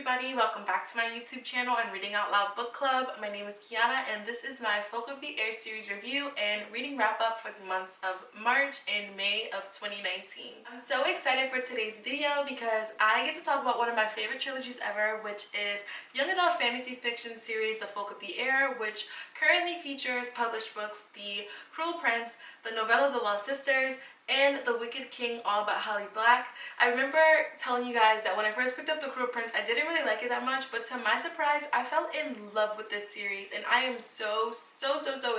everybody, welcome back to my YouTube channel and Reading Out Loud Book Club. My name is Keionna and this is my Folk of the Air series review and reading wrap up for the months of March and May of 2019. I'm so excited for today's video because I get to talk about one of my favorite trilogies ever, which is young adult fantasy fiction series The Folk of the Air, which currently features published books The Cruel Prince, the novella The Lost Sisters, and The Wicked King, all about Holly Black. I remember telling you guys that when I first picked up The Cruel Prince, I didn't really like it that much, but to my surprise, I fell in love with this series, and I am so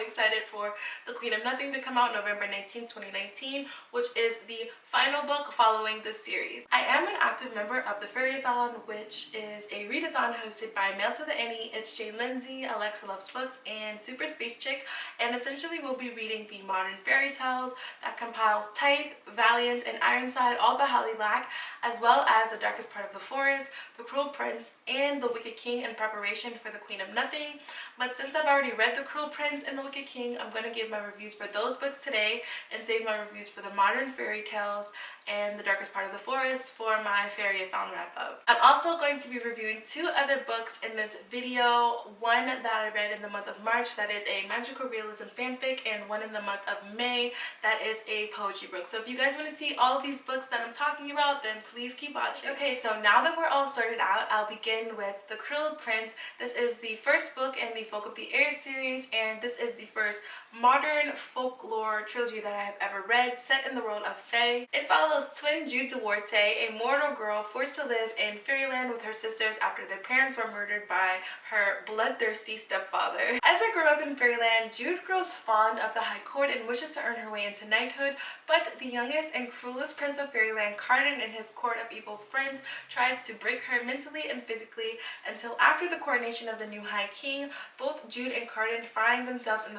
excited for The Queen of Nothing to come out November 19th, 2019, which is the final book following this series. I am an active member of the Fairy-a-thon, which is a readathon hosted by Mail to the Any, It's Jane Lindsay, Alexa Loves Books, and Super Space Chick, and essentially we'll be reading the modern fairy tales that compiles Tithe, Valiant, and Ironside, all by Holly Black, as well as The Darkest Part of the Forest, The Cruel Prince, and The Wicked King in preparation for The Queen of Nothing. But since I've already read The Cruel Prince and The Wicked King, I'm going to give my reviews for those books today and save my reviews for the modern fairy tales and The Darkest Part of the Forest for my Fairy-a-thon wrap-up. I'm also going to be reviewing two other books in this video, one that I read in the month of March that is a magical realism fanfic, and one in the month of May that is a poetry book. So if you guys want to see all of these books that I'm talking about, then please keep watching. Okay, so now that we're all sorted out, I'll begin with The Cruel Prince. This is the first book in the Folk of the Air series, and this is the first modern folklore trilogy that I have ever read, set in the world of Fae. It follows twin Jude Duarte, a mortal girl forced to live in fairyland with her sisters after their parents were murdered by her bloodthirsty stepfather. As they grow up in fairyland, Jude grows fond of the high court and wishes to earn her way into knighthood, but the youngest and cruelest prince of fairyland, Cardan, and his court of evil friends tries to break her mentally and physically, until after the coronation of the new High King, both Jude and Cardan find themselves in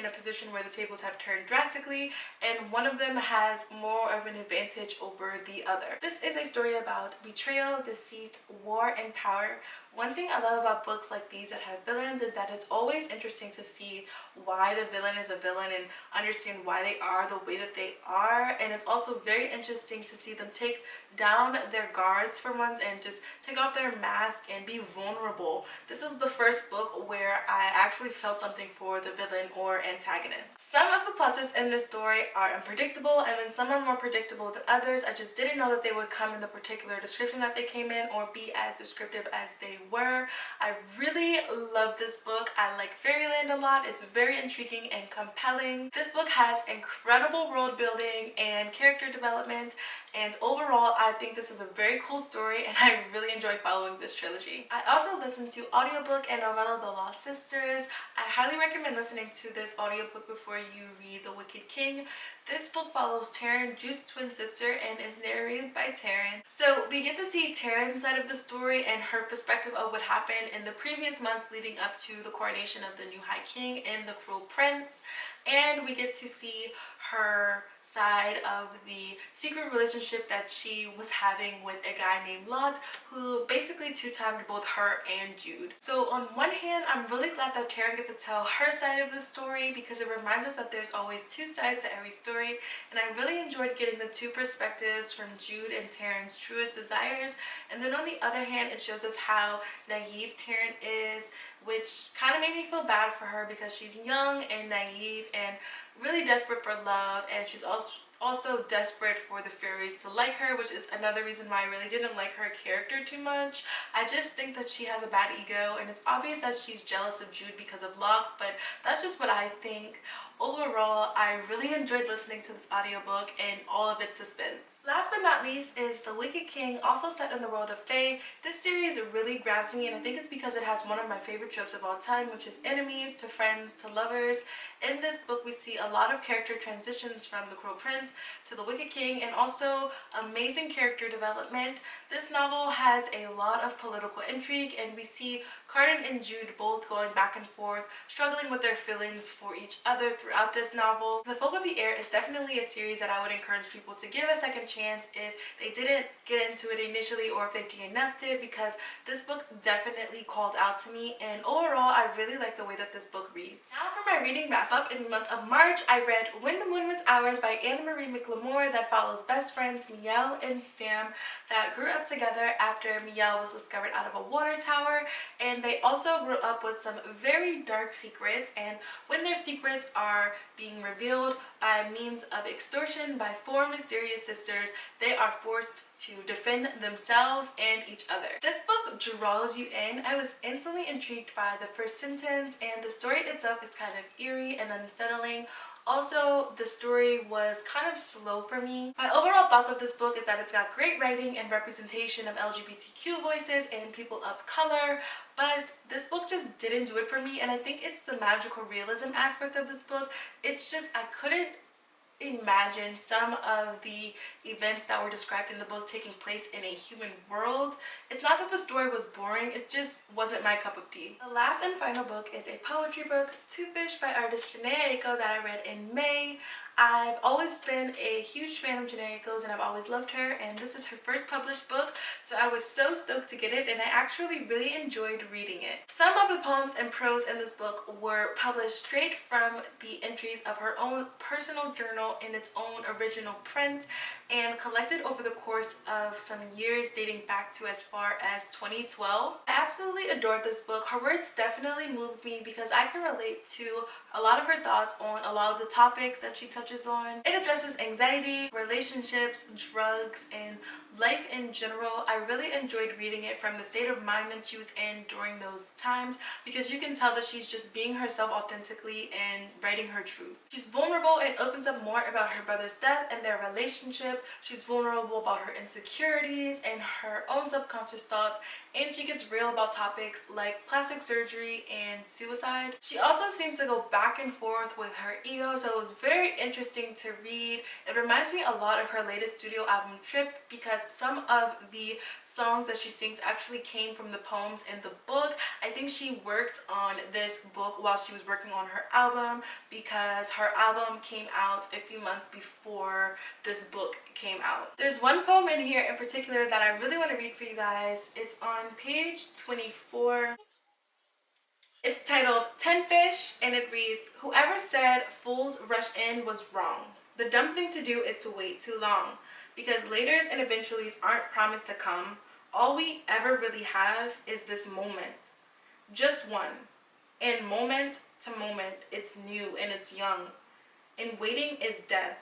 a position where the tables have turned drastically, and one of them has more of an advantage over the other. This is a story about betrayal, deceit, war, and power. One thing I love about books like these that have villains is that it's always interesting to see why the villain is a villain and understand why they are the way that they are. And it's also very interesting to see them take down their guards for once and just take off their mask and be vulnerable. This is the first book where I actually felt something for the villain or antagonist. Some of the plot twists in this story are unpredictable, and then some are more predictable than others. I just didn't know that they would come in the particular description that they came in or be as descriptive as they were. I really love this book. I like fairyland a lot. It's very intriguing and compelling. This book has incredible world building and character development, and overall I think this is a very cool story and I really enjoy following this trilogy. I also listened to audiobook and novella The Lost Sisters. I highly recommend listening to this audiobook before you read The Wicked King. This book follows Taryn, Jude's twin sister, and is narrated by Taryn. So we get to see Taryn's side of the story and her perspective of what happened in the previous months leading up to the coronation of the new High King and the Cruel Prince. And we get to see her side of the secret relationship that she was having with a guy named Lot, who basically two-timed both her and Jude. So on one hand, I'm really glad that Taryn gets to tell her side of the story because it reminds us that there's always two sides to every story, and I really enjoyed getting the two perspectives from Jude and Taryn's truest desires. And then on the other hand, it shows us how naive Taryn is, which kind of made me feel bad for her because she's young and naive and really desperate for love, and she's also desperate for the fairies to like her, which is another reason why I really didn't like her character too much. I just think that she has a bad ego, and it's obvious that she's jealous of Jude because of Locke, but that's just what I think. Overall, I really enjoyed listening to this audiobook and all of its suspense. Last but not least is The Wicked King, also set in the world of Fae. This series really grabbed me, and I think it's because it has one of my favorite tropes of all time, which is enemies to friends to lovers. In this book, we see a lot of character transitions from the Cruel Prince to the Wicked King, and also amazing character development. This novel has a lot of political intrigue, and we see Carden and Jude both going back and forth, struggling with their feelings for each other throughout this novel. The Folk of the Air is definitely a series that I would encourage people to give a second chance if they didn't get into it initially or if they DNF'd it, because this book definitely called out to me, and overall I really like the way that this book reads. Now for my reading wrap up. In the month of March, I read When the Moon Was Ours by Anne-Marie McLemore, that follows best friends Miel and Sam that grew up together after Miel was discovered out of a water tower, and they also grew up with some very dark secrets, and when their secrets are being revealed by means of extortion by 4 mysterious sisters, they are forced to defend themselves and each other. This book draws you in. I was instantly intrigued by the first sentence, and the story itself is kind of eerie and unsettling. Also, the story was kind of slow for me. My overall thoughts of this book is that it's got great writing and representation of LGBTQ voices and people of color, but this book just didn't do it for me, and I think it's the magical realism aspect of this book. It's just, I couldn't imagine some of the events that were described in the book taking place in a human world. It's not that the story was boring, it just wasn't my cup of tea. The last and final book is a poetry book, Two Fish by artist Jhene Aiko, that I read in May. I've always been a huge fan of Jhene Aiko's and I've always loved her, and this is her first published book, so I was so stoked to get it, and I actually really enjoyed reading it. Some of the poems and prose in this book were published straight from the entries of her own personal journal in its own original print and collected over the course of some years dating back to as far as 2012. I absolutely adored this book. Her words definitely moved me because I can relate to a lot of her thoughts on a lot of the topics that she touches on. It addresses anxiety, relationships, drugs, and life in general. I really enjoyed reading it from the state of mind that she was in during those times, because you can tell that she's just being herself authentically and writing her truth. She's vulnerable and opens up more about her brother's death and their relationship. She's vulnerable about her insecurities and her own subconscious thoughts, and she gets real about topics like plastic surgery and suicide. She also seems to go back and forth with her ego, so it was very interesting to read. It reminds me a lot of her latest studio album Trip, because some of the songs that she sings actually came from the poems in the book. I think she worked on this book while she was working on her album, because her album came out a few months before this book came out. There's one poem in here in particular that I really want to read for you guys. It's on page 24. It's titled 10 Fish, and it reads, "Whoever said fools rush in was wrong. The dumb thing to do is to wait too long, because laters and eventuallys aren't promised to come. All we ever really have is this moment. Just one. And moment to moment, it's new and it's young. And waiting is death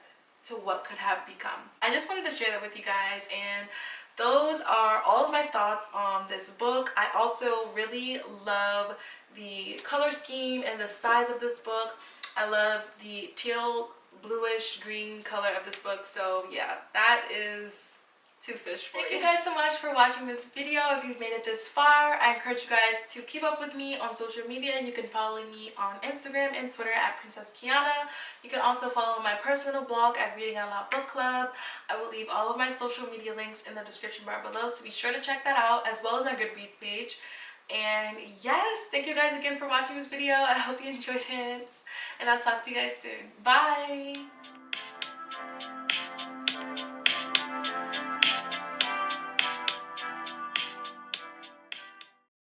to what could have become." I just wanted to share that with you guys, and those are all of my thoughts on this book. I also really love the color scheme and the size of this book. I love the teal bluish green color of this book, so yeah, that is Two Fish for you. Thank you guys so much for watching this video. If you've made it this far, I encourage you guys to keep up with me on social media. You can follow me on Instagram and Twitter at Princess Keionna. You can also follow my personal blog at Reading Out Loud Book Club. I will leave all of my social media links in the description bar below, so be sure to check that out, as well as my Goodreads page. And yes, thank you guys again for watching this video. I hope you enjoyed it, and I'll talk to you guys soon. Bye!